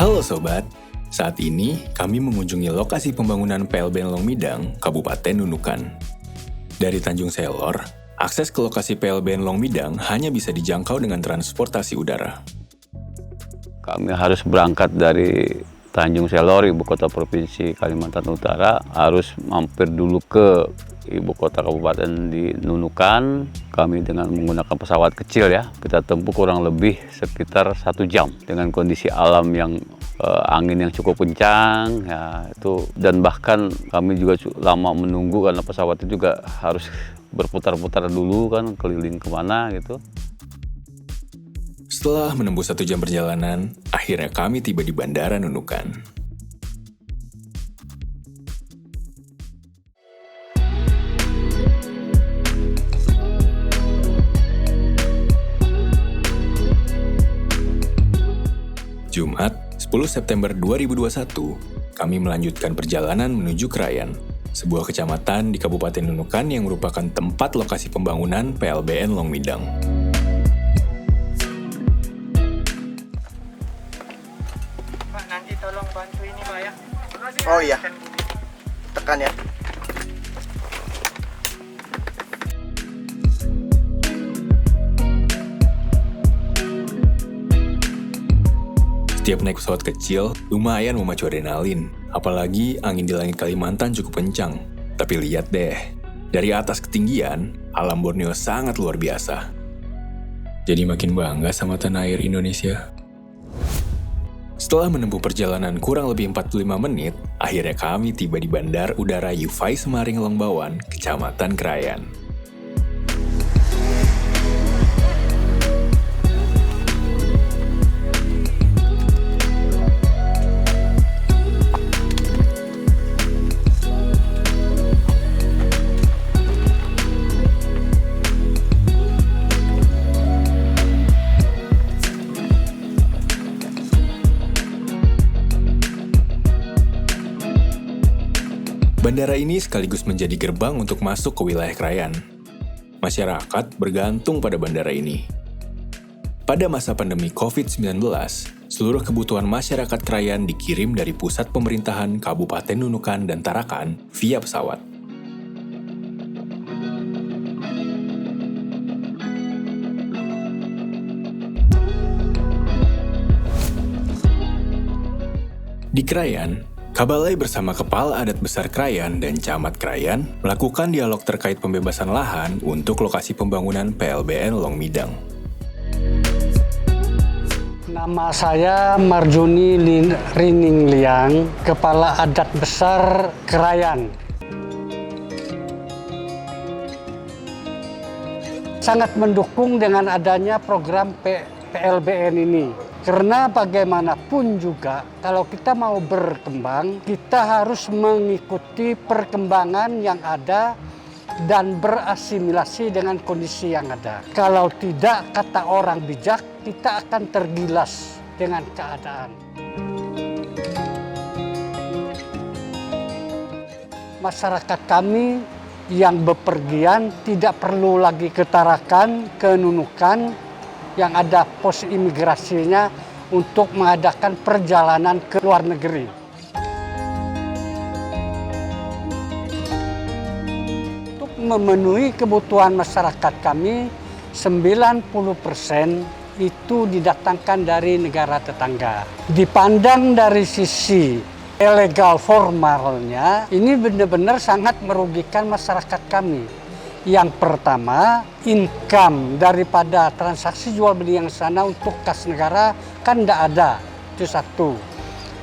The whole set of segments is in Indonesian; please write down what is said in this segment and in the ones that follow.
Halo Sobat, saat ini kami mengunjungi lokasi pembangunan PLBN Longmidang, Kabupaten Nunukan. Dari Tanjung Selor, akses ke lokasi PLBN Longmidang hanya bisa dijangkau dengan transportasi udara. Kami harus berangkat dari Tanjung Selor, ibu kota provinsi Kalimantan Utara, harus mampir dulu ke ibu kota kabupaten di Nunukan. Kami dengan menggunakan pesawat kecil ya, kita tempuh kurang lebih sekitar 1 jam dengan kondisi alam yang angin yang cukup kencang ya itu, dan bahkan kami juga lama menunggu karena pesawat itu juga harus berputar-putar dulu kan, keliling kemana gitu. Setelah menempuh 1 jam perjalanan, akhirnya kami tiba di Bandara Nunukan. Jumat, 10 September 2021, kami melanjutkan perjalanan menuju Krayan, sebuah kecamatan di Kabupaten Nunukan yang merupakan tempat lokasi pembangunan PLBN Longmidang. Pak, nanti tolong bantu ini Pak ya. Oh iya, tekan ya. Setiap naik pesawat kecil, lumayan memacu adrenalin. Apalagi angin di langit Kalimantan cukup kencang. Tapi lihat deh, dari atas ketinggian, alam Borneo sangat luar biasa. Jadi makin bangga sama tanah air Indonesia. Setelah menempuh perjalanan kurang lebih 45 menit, akhirnya kami tiba di Bandar Udara Yufai Semaring Longbawan, Kecamatan Krayan. Bandara ini sekaligus menjadi gerbang untuk masuk ke wilayah Krayan. Masyarakat bergantung pada bandara ini. Pada masa pandemi COVID-19, seluruh kebutuhan masyarakat Krayan dikirim dari pusat pemerintahan Kabupaten Nunukan dan Tarakan via pesawat. Di Krayan, Kabalai bersama Kepala Adat Besar Krayan dan Camat Krayan melakukan dialog terkait pembebasan lahan untuk lokasi pembangunan PLBN Longmidang. Nama saya Marjuni Rining Liang, Kepala Adat Besar Krayan. Sangat mendukung dengan adanya program PLBN ini. Karena bagaimanapun juga, kalau kita mau berkembang, kita harus mengikuti perkembangan yang ada dan berasimilasi dengan kondisi yang ada. Kalau tidak, kata orang bijak, kita akan tergilas dengan keadaan. Masyarakat kami yang bepergian tidak perlu lagi ke Tarakan, ke Nunukan, yang ada pos imigrasinya untuk mengadakan perjalanan ke luar negeri. Untuk memenuhi kebutuhan masyarakat kami, 90% itu didatangkan dari negara tetangga. Dipandang dari sisi ilegal formalnya, ini benar-benar sangat merugikan masyarakat kami. Yang pertama, income daripada transaksi jual beli yang sana untuk kas negara kan tidak ada, itu satu.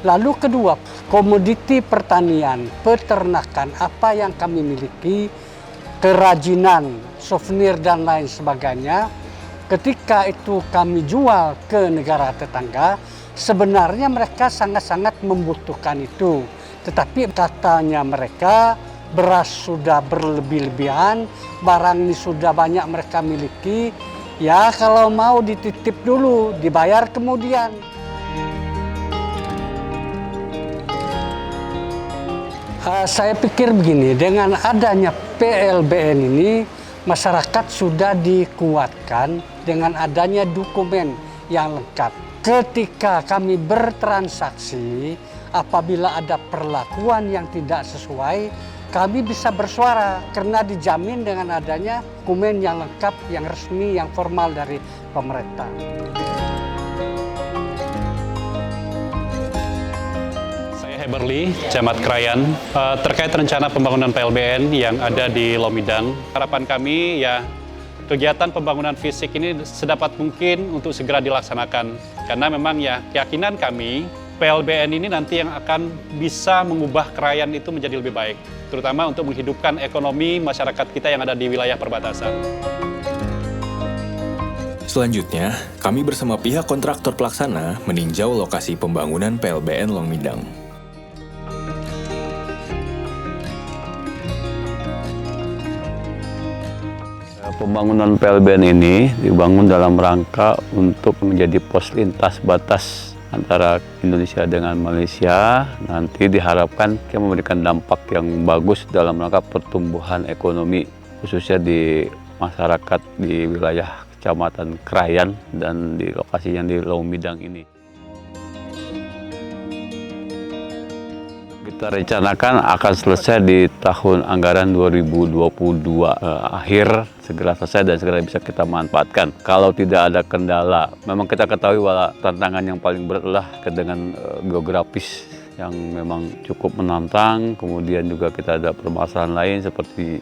Lalu kedua, komoditi pertanian, peternakan, apa yang kami miliki, kerajinan, souvenir dan lain sebagainya, ketika itu kami jual ke negara tetangga, sebenarnya mereka sangat-sangat membutuhkan itu. Tetapi katanya mereka, beras sudah berlebih-lebihan, barang ini sudah banyak mereka miliki, ya kalau mau dititip dulu, dibayar kemudian. Saya pikir begini, dengan adanya PLBN ini, masyarakat sudah dikuatkan dengan adanya dokumen yang lengkap. Ketika kami bertransaksi, apabila ada perlakuan yang tidak sesuai, kami bisa bersuara karena dijamin dengan adanya dokumen yang lengkap, yang resmi, yang formal dari pemerintah. Berli, Camat Krayan, terkait rencana pembangunan PLBN yang ada di Lomidang. Harapan kami ya kegiatan pembangunan fisik ini sedapat mungkin untuk segera dilaksanakan. Karena memang ya keyakinan kami PLBN ini nanti yang akan bisa mengubah Krayan itu menjadi lebih baik. Terutama untuk menghidupkan ekonomi masyarakat kita yang ada di wilayah perbatasan. Selanjutnya, kami bersama pihak kontraktor pelaksana meninjau lokasi pembangunan PLBN Lomidang. Pembangunan PLBN ini dibangun dalam rangka untuk menjadi pos lintas batas antara Indonesia dengan Malaysia. Nanti diharapkan akan memberikan dampak yang bagus dalam rangka pertumbuhan ekonomi, khususnya di masyarakat di wilayah Kecamatan Krayan dan di lokasi yang di Lomidang ini. Kita rencanakan akan selesai di tahun anggaran 2022 akhir, segera selesai dan segera bisa kita manfaatkan. Kalau tidak ada kendala, memang kita ketahui bahwa tantangan yang paling berat adalah dengan geografis yang memang cukup menantang. Kemudian juga kita ada permasalahan lain seperti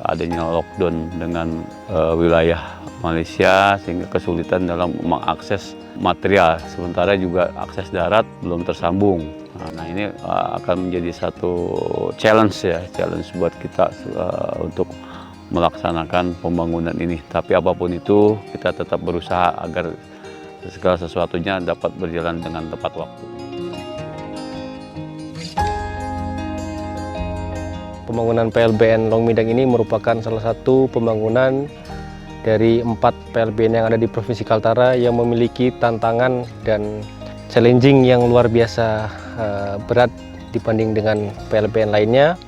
adanya lockdown dengan wilayah Malaysia sehingga kesulitan dalam mengakses material. Sementara juga akses darat belum tersambung. Nah ini akan menjadi satu challenge buat kita untuk melaksanakan pembangunan ini. Tapi apapun itu kita tetap berusaha agar segala sesuatunya dapat berjalan dengan tepat waktu. Pembangunan PLBN Lomidang ini merupakan salah satu pembangunan dari 4 PLBN yang ada di Provinsi Kaltara yang memiliki tantangan dan challenging yang luar biasa berat dibanding dengan PLBN lainnya.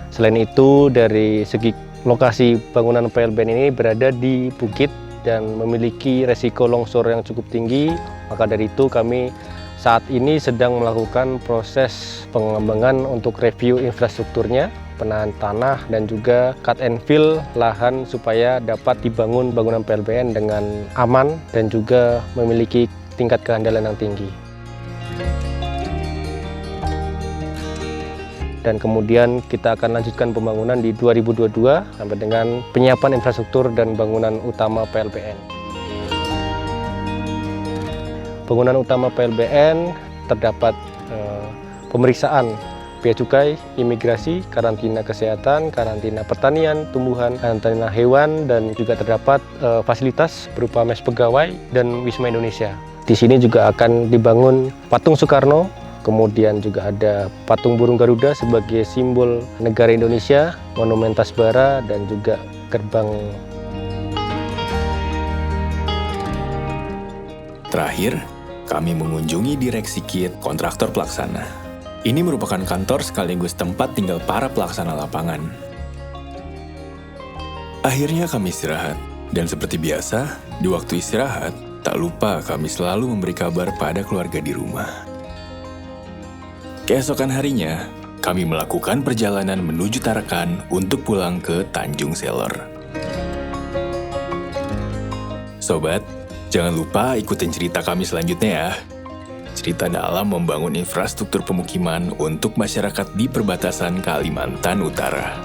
Selain itu, dari segi lokasi bangunan PLBN ini berada di bukit dan memiliki resiko longsor yang cukup tinggi. Maka dari itu kami saat ini sedang melakukan proses pengembangan untuk review infrastrukturnya, penahan tanah dan juga cut and fill lahan supaya dapat dibangun bangunan PLBN dengan aman dan juga memiliki tingkat keandalan yang tinggi. Dan kemudian kita akan lanjutkan pembangunan di 2022 sampai dengan penyiapan infrastruktur dan bangunan utama PLBN. Bangunan utama PLBN terdapat pemeriksaan bea cukai, imigrasi, karantina kesehatan, karantina pertanian, tumbuhan, karantina hewan, dan juga terdapat fasilitas berupa mes pegawai dan Wisma Indonesia. Di sini juga akan dibangun patung Soekarno, kemudian juga ada patung burung Garuda sebagai simbol negara Indonesia, monumen Tasbara, dan juga gerbang. Terakhir, kami mengunjungi Direksi KIT kontraktor pelaksana. Ini merupakan kantor sekaligus tempat tinggal para pelaksana lapangan. Akhirnya kami istirahat, dan seperti biasa, di waktu istirahat, tak lupa kami selalu memberi kabar pada keluarga di rumah. Keesokan harinya, kami melakukan perjalanan menuju Tarakan untuk pulang ke Tanjung Selor. Sobat, jangan lupa ikutin cerita kami selanjutnya ya. Cerita dalam membangun infrastruktur pemukiman untuk masyarakat di perbatasan Kalimantan Utara.